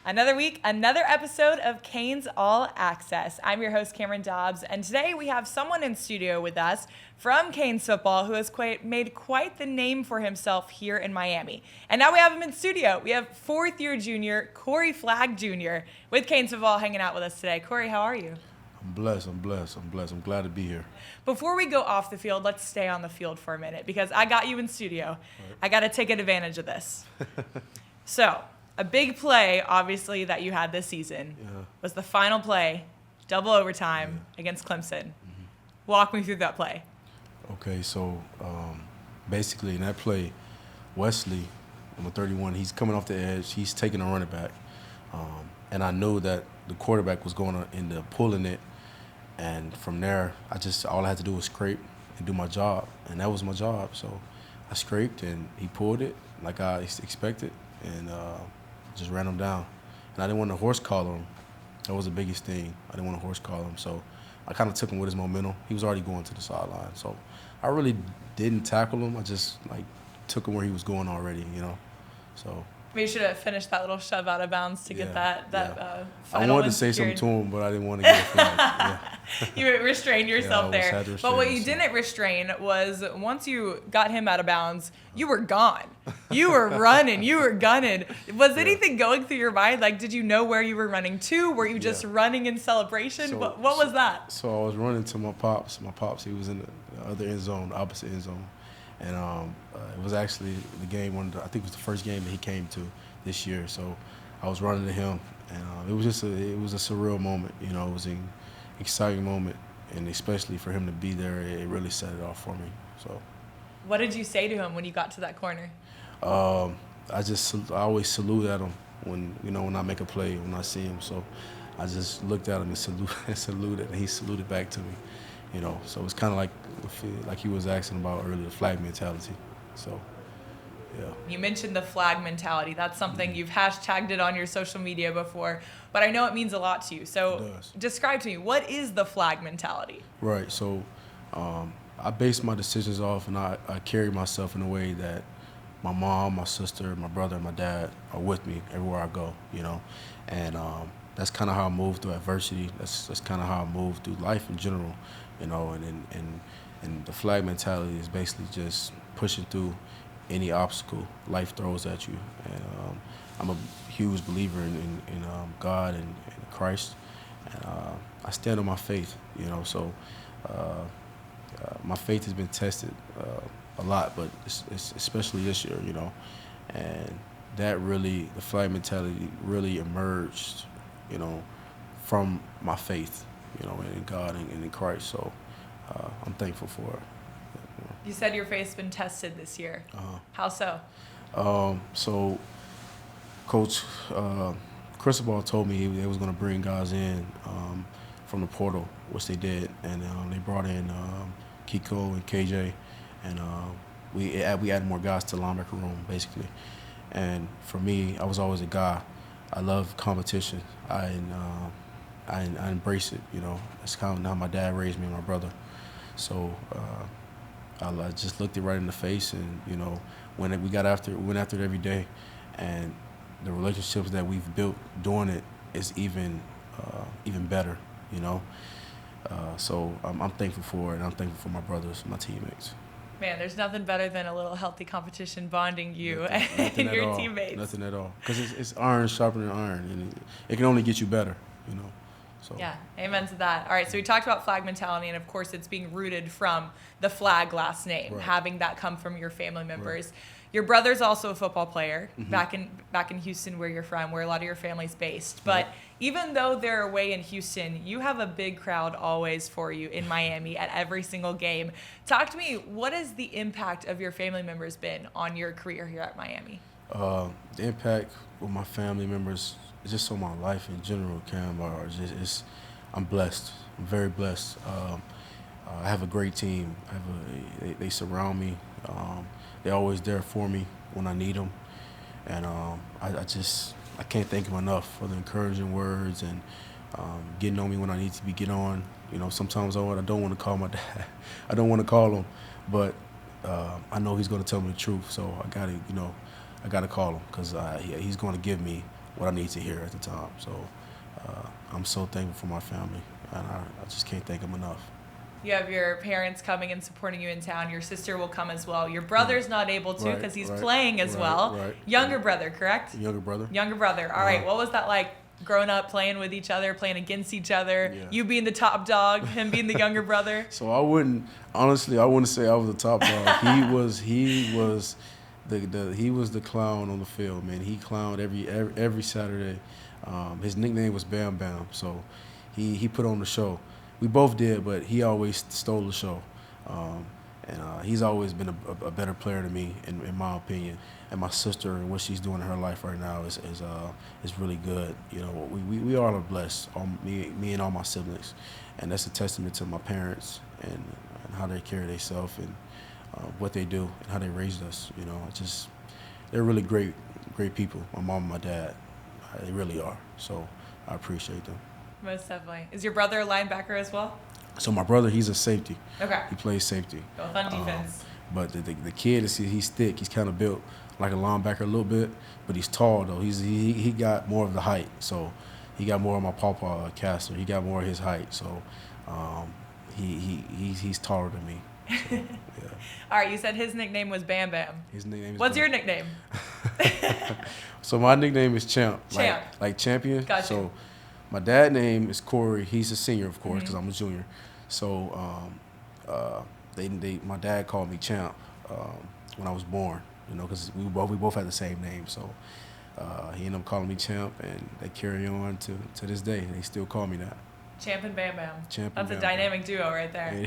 Another week, another episode of Canes All Access. I'm your host, Cameron Dobbs, and today we have someone in studio with us from Canes football who has made quite the name for himself here in Miami. And now we have him in studio. We have fourth-year junior Corey Flagg Jr. with Canes football hanging out with us today. Corey, how are you? I'm blessed. I'm glad to be here. Before we go off the field, let's stay on the field for a minute because I got you in studio. Right. I got to take advantage of this. So, a big play, obviously, that you had this season was the final play, double overtime against Clemson. Mm-hmm. Walk me through that play. Okay, so basically in that play, Wesley, number 31, he's coming off the edge. He's taking a running back. And I knew that the quarterback was going to end up pulling it. And from there, all I had to do was scrape and do my job. And that was my job. So I scraped, and he pulled it like I expected, and just ran him down. And I didn't want to horse collar him. That was the biggest thing. I didn't want to horse collar him. So I kind of took him with his momentum. He was already going to the sideline. So I really didn't tackle him. I just, took him where he was going already, So. Maybe you should have finished that little shove out of bounds to get that final I wanted to say something to him, but I didn't want to get a flag. You restrained yourself there. But what you didn't restrain was once you got him out of bounds, you were gone. You were running. You were gunning. Was anything going through your mind? Did you know where you were running to? Were you just running in celebration? What was that? So I was running to my pops. My pops, he was in the other end zone, the opposite end zone. And it was actually the game, I think it was the first game that he came to this year. So I was running to him, and it was a surreal moment. It was an exciting moment, and especially for him to be there, it really set it off for me. So. What did you say to him when you got to that corner? I always salute at him when I make a play, when I see him. So I just looked at him and saluted, and he saluted back to me. So it's kind of like he was asking about earlier, the flag mentality. So, yeah. You mentioned the flag mentality. That's something you've hashtagged it on your social media before, but I know it means a lot to you. So describe to me, what is the flag mentality? Right. So I base my decisions off, and I carry myself in a way that my mom, my sister, my brother, and my dad are with me everywhere I go, And that's kind of how I move through adversity. That's kind of how I move through life in general. And the flag mentality is basically just pushing through any obstacle life throws at you. And I'm a huge believer in God and Christ, and I stand on my faith. So my faith has been tested a lot, but it's especially this year. And that really, the flag mentality really emerged, from my faith, in God and in Christ. So I'm thankful for it. You said your faith's been tested this year. How so? So Coach Cristobal told me they was going to bring guys in from the portal, which they did, and they brought in Kiko and KJ, and we added more guys to the linebacker room, basically. And for me, I was always a guy. I love competition. I embrace it. That's kind of how my dad raised me and my brother. So I just looked it right in the face, and when we went after it every day, and the relationships that we've built doing it is even better. So I'm thankful for it, and I'm thankful for my brothers, my teammates. Man, there's nothing better than a little healthy competition bonding you and your teammates. Nothing at all. Because it's iron sharpening iron, and it can only get you better, So. Yeah, amen to that. All right, so we talked about flag mentality, and of course it's being rooted from the Flagg last name, having that come from your family members. Right. Your brother's also a football player back in Houston, where you're from, where a lot of your family's based. But even though they're away in Houston, you have a big crowd always for you in Miami at every single game. Talk to me, what has the impact of your family members been on your career here at Miami? The impact with my family members, just on my life in general, Cam, I'm blessed. I'm very blessed. I have a great team. They surround me. They're always there for me when I need them, and I can't thank them enough for the encouraging words and getting on me when I need to be get on. Sometimes I don't want to call my dad. I don't want to call him, but I know he's going to tell me the truth. So I gotta call him because he's going to give me what I need to hear at the time. So I'm so thankful for my family, and I just can't thank them enough. You have your parents coming and supporting you in town. Your sister will come as well. Your brother's not able to because he's playing as well. Younger brother, correct? Younger brother. Younger brother. All right. What was that like growing up playing with each other, playing against each other? Yeah. You being the top dog, him being the younger brother? So I wouldn't say I was the top dog. He was the clown on the field, man. He clowned every Saturday. His nickname was Bam Bam. So he put on the show. We both did, but he always stole the show. And he's always been a better player than me, in my opinion. And my sister and what she's doing in her life right now is really good. You know, we all are blessed, me and all my siblings. And that's a testament to my parents and how they carry themselves and what they do and how they raised us. You know, they're really great people, my mom and my dad. They really are. So I appreciate them. Most definitely. Is your brother a linebacker as well? So my brother, he's a safety. Okay. He plays safety. Both on defense. But the kid he's thick. He's kind of built like a linebacker a little bit, but he's tall though. He got more of the height. So he got more of my pawpaw caster. He got more of his height. So he's taller than me. So, yeah. All right. You said his nickname was Bam Bam. His nickname is What's Bam. your nickname? So my nickname is Champ. Champ. Like champion. Gotcha. So my dad's name is Corey. He's a senior, of course, because I'm a junior. So my dad called me Champ when I was born, you know, because we both had the same name. So he ended up calling me Champ, and they carry on to this day. They still call me that. Champ and Bam Bam. That's a Bam dynamic duo right there.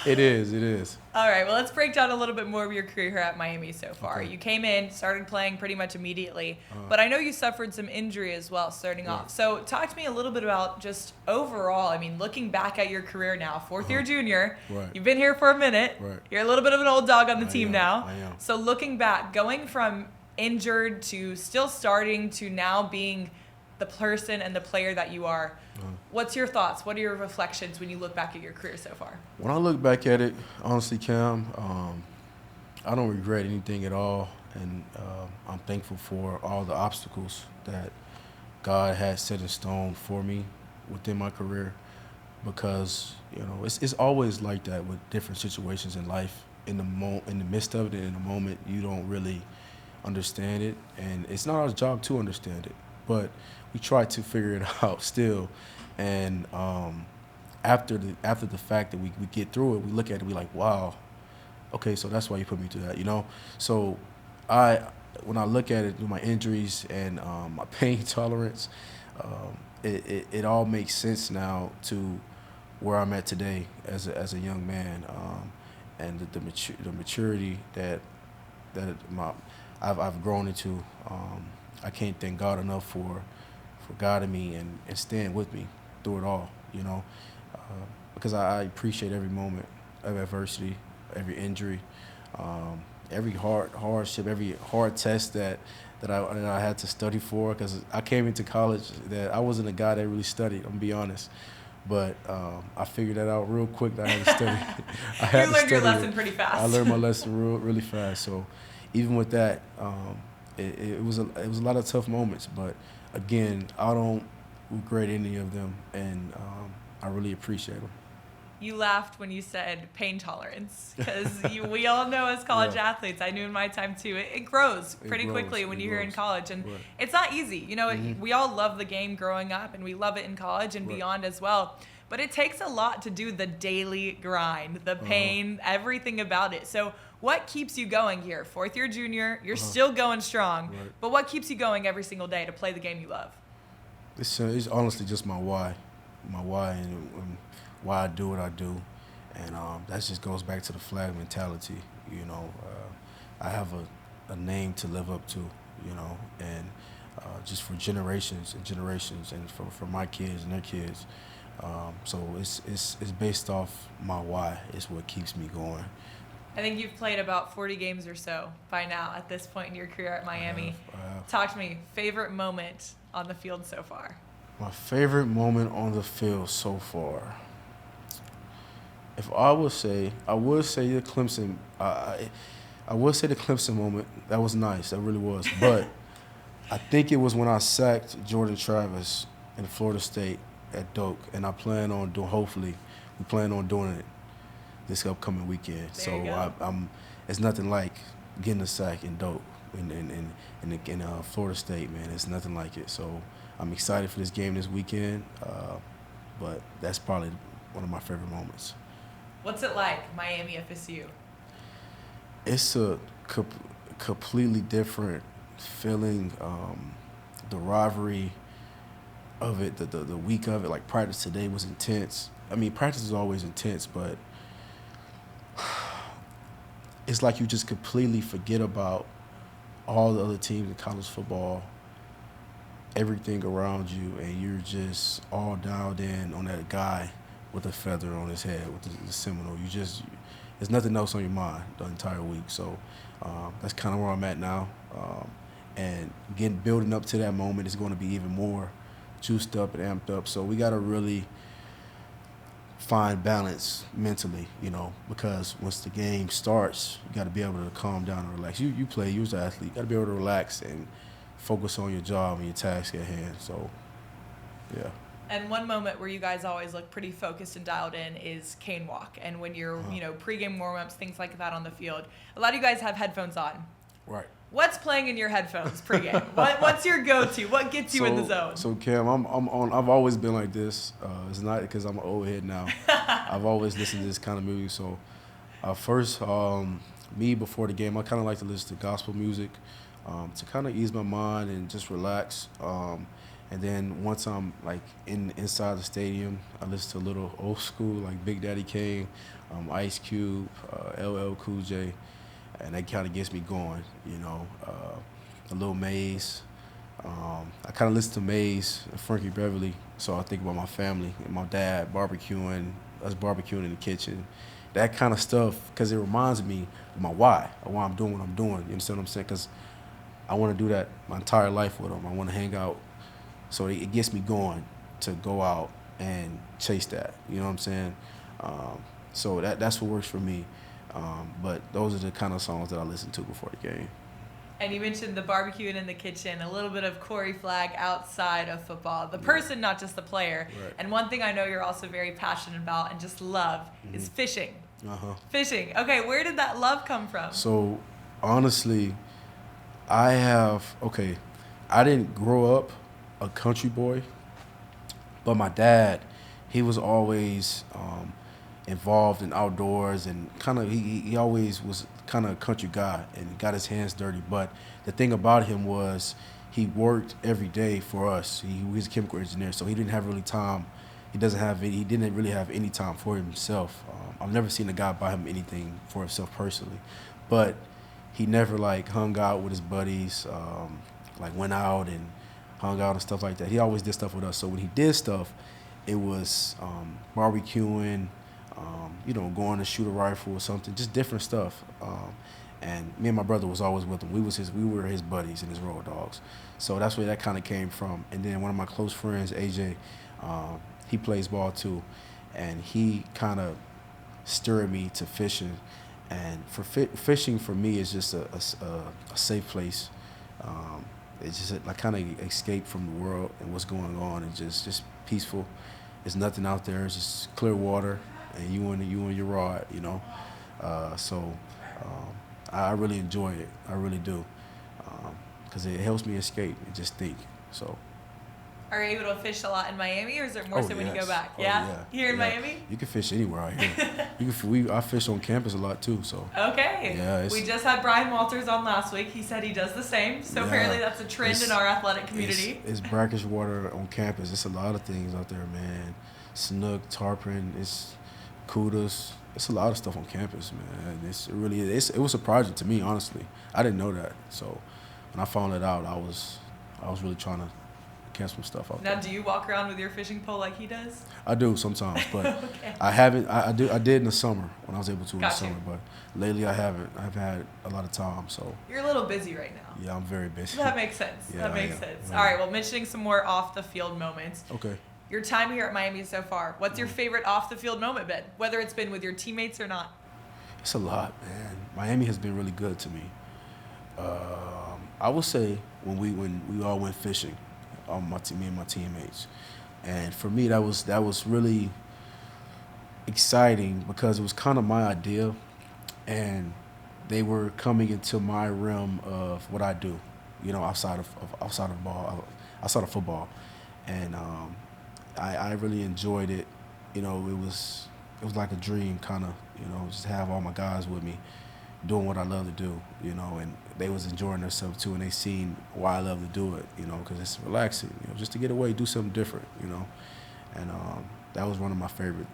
It is. All right, well, let's break down a little bit more of your career here at Miami so far. Okay. You came in, started playing pretty much immediately, but I know you suffered some injury as well starting off. So talk to me a little bit about just overall, I mean, looking back at your career now, fourth-year junior, you've been here for a minute. You're a little bit of an old dog on the team now. I am. So looking back, going from injured to still starting to now being the person and the player that you are, what's your thoughts? What are your reflections when you look back at your career so far? When I look back at it, honestly, Cam, I don't regret anything at all, and I'm thankful for all the obstacles that God has set in stone for me within my career, because you know it's always like that with different situations in life. In the midst of it, in the moment, you don't really understand it, and it's not our job to understand it, but we try to figure it out still. And after the fact that we get through it, we look at it, we like, wow, okay, so that's why you put me through that, you know? So when I look at it through my injuries and my pain tolerance, it all makes sense now to where I'm at today as a young man, and the maturity that I've grown into. I can't thank God enough for guiding me and staying with me through it all, you know, because I appreciate every moment of adversity, every injury, every hardship, every hard test that I had to study for, because I came into college that I wasn't a guy that really studied, I'm gonna be honest. But I figured that out real quick that I had to study. You learned your lesson pretty fast. I learned my lesson really fast. So even with that, it was a lot of tough moments, but again, I don't regret any of them, and I really appreciate them. You laughed when you said pain tolerance, because we all know as college athletes, I knew in my time too, it grows pretty quickly when you're here in college, and it's not easy. You know, we all love the game growing up, and we love it in college and beyond as well. But it takes a lot to do the daily grind, the pain, everything about it. So what keeps you going here? Fourth-year junior, you're still going strong, but what keeps you going every single day to play the game you love? It's honestly just my why and why I do what I do, and that just goes back to the Flagg mentality. You know, I have a name to live up to, you know, and just for generations and generations, and for my kids and their kids. So it's based off my why. It's what keeps me going. I think you've played about 40 games or so by now at this point in your career at Miami. I have. Talk to me, favorite moment on the field so far? My favorite moment on the field so far. If I would say the Clemson. I would say the Clemson moment. That was nice. That really was. But I think it was when I sacked Jordan Travis in Florida State at Doak, and I plan on doing. Hopefully, we plan on doing it this upcoming weekend. There you go. I'm. It's nothing like getting a sack in Doak in Florida State, man. It's nothing like it. So I'm excited for this game this weekend. But that's probably one of my favorite moments. What's it like, Miami FSU? It's a completely different feeling. The rivalry of it, the week of it, like practice today was intense. I mean, practice is always intense, but it's like you just completely forget about all the other teams in college football, everything around you, and you're just all dialed in on that guy with a feather on his head, with the Seminole. There's nothing else on your mind the entire week. So that's kind of where I'm at now. And building up to that moment is going to be even more juiced up and amped up. So we got to really find balance mentally, because once the game starts, you got to be able to calm down and relax. You play, you're an athlete. You got to be able to relax and focus on your job and your task at hand. So, yeah. And one moment where you guys always look pretty focused and dialed in is cane walk. And when you're, pregame warm-ups, things like that on the field, a lot of you guys have headphones on. Right. What's playing in your headphones pregame? What's your go-to? What gets you in the zone? So Cam, I've always been like this. It's not because I'm an old head now. I've always listened to this kind of music. So first, me before the game, I kind of like to listen to gospel music to kind of ease my mind and just relax. And then once I'm like inside the stadium, I listen to a little old school like Big Daddy Kane, Ice Cube, LL Cool J. And that kind of gets me going, a little Maze. I kind of listen to Maze and Frankie Beverly, so I think about my family and my dad us barbecuing in the kitchen, that kind of stuff, because it reminds me of why I'm doing what I'm doing. You understand what I'm saying? Because I want to do that my entire life with them. I want to hang out, so it gets me going to go out and chase that. You know what I'm saying? So that's what works for me. But those are the kind of songs that I listen to before the game. And you mentioned the barbecuing in the kitchen, a little bit of Corey Flagg outside of football, the person, not just the player. Right. And one thing I know you're also very passionate about and just love is fishing. Fishing. Okay, where did that love come from? So, honestly, I didn't grow up a country boy, but my dad, he was always involved in outdoors, and kind of he always was kind of a country guy and got his hands dirty. But the thing about him was he worked every day for us. He was a chemical engineer, so he didn't have really time. He didn't really have any time for himself. I've never seen a guy buy him anything for himself personally, but he never hung out with his buddies, went out and hung out and stuff like that. He always did stuff with us. So when he did stuff, it was barbecuing, going to shoot a rifle or something, just different stuff. And me and my brother was always with him. We were his buddies and his road dogs. So that's where that kind of came from. And then one of my close friends, AJ, he plays ball too, and he kind of stirred me to fishing. And fishing for me is just a safe place. It's just I kind of escape from the world and what's going on, and just peaceful. There's nothing out there. It's just clear water, and you and your rod, I really enjoy it. I really do, because it helps me escape and just think. So. Are you able to fish a lot in Miami, or is it more so when you go back? Yeah? Here in Miami? You can fish anywhere out here. I fish on campus a lot too. So. Okay. Yeah, we just had Brian Walters on last week. He said he does the same. So apparently that's a trend in our athletic community. It's brackish water on campus. It's a lot of things out there, man. Snook, tarpon, it's kudas. It's a lot of stuff on campus, man. It was surprising to me, honestly. I didn't know that. So when I found it out, I was really trying to catch some stuff out there. Now, do you walk around with your fishing pole like he does? I do sometimes, but okay. I haven't. I did in the summer when I was able to in the Gotcha. summer, but lately I haven't. I've had a lot of time, so. You're a little busy right now. Yeah, I'm very busy. That makes sense. Yeah, that makes sense. Yeah. All right, well, mentioning some more off-the-field moments. Okay. Your time here at Miami so far, what's your favorite off-the-field moment been, whether it's been with your teammates or not? It's a lot, man. Miami has been really good to me. I would say when we all went fishing, me and my teammates. And for me, that was really exciting because it was kind of my idea, and they were coming into my realm of what I do, outside of football, and I really enjoyed it. It was like a dream, kind of, just have all my guys with me, doing what I love to do, and they was enjoying themselves too, and they seen why I love to do it, because it's relaxing, just to get away, do something different, and that was one of my favorite.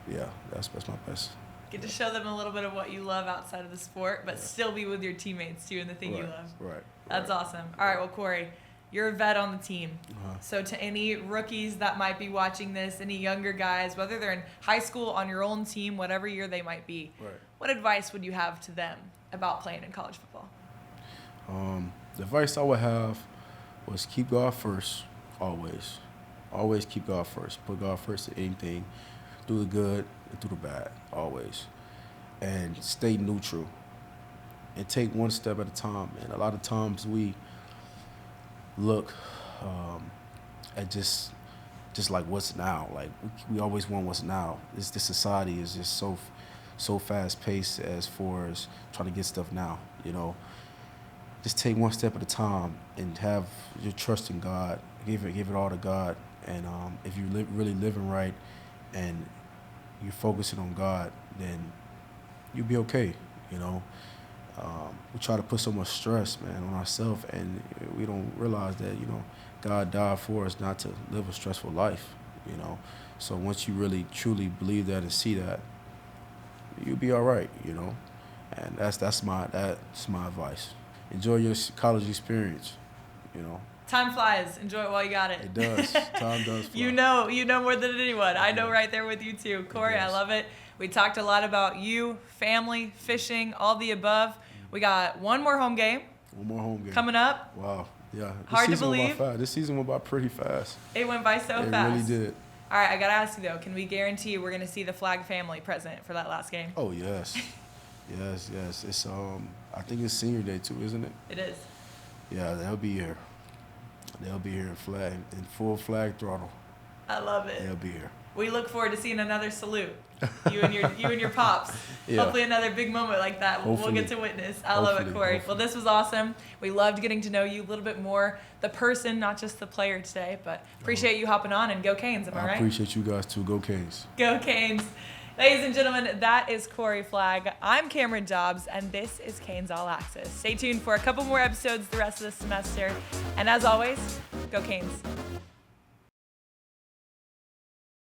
Yeah, that's my best. Get to show them a little bit of what you love outside of the sport, but still be with your teammates doing the thing you love. Right. That's awesome. All right, well, Corey, you're a vet on the team. So to any rookies that might be watching this, any younger guys, whether they're in high school, on your own team, whatever year they might be, what advice would you have to them about playing in college football? The advice I would have was keep God first, always. Always keep God first. Put God first in anything. Do the good and do the bad, always. And stay neutral. And take one step at a time. And a lot of times we look at just like what's now. Like we always want what's now. This society is just so fast paced as far as trying to get stuff now. Just take one step at a time and have your trust in God. Give it all to God. And if you're really living right and you're focusing on God, then you'll be okay. We try to put so much stress, man, on ourselves, and we don't realize that, God died for us not to live a stressful life, So once you really, truly believe that and see that, you'll be all right, And that's my advice. Enjoy your college experience, Time flies. Enjoy it while you got it. It does. Time does fly. You know more than anyone. I know right there with you too. Corey, I love it. We talked a lot about you, family, fishing, all the above. We got one more home game. One more home game. Coming up. Wow. Yeah. Hard to believe. This season went by pretty fast. It went by so fast. It really did. All right, I got to ask you though, can we guarantee we're going to see the Flagg family present for that last game? Oh, yes. Yes. It's I think it's senior day too, isn't it? It is. Yeah, they'll be here. They'll be here in full Flagg throttle. I love it. They'll be here. We look forward to seeing another salute. You and your pops. Yeah. Hopefully another big moment like that we'll get to witness. I love it, Corey. Well, this was awesome. We loved getting to know you a little bit more, the person, not just the player today, but appreciate you hopping on, and go Canes, am I right? I appreciate you guys too. Go Canes. Go Canes. Ladies and gentlemen, that is Corey Flagg. I'm Cameron Dobbs, and this is Canes All Access. Stay tuned for a couple more episodes the rest of the semester. And as always, go Canes.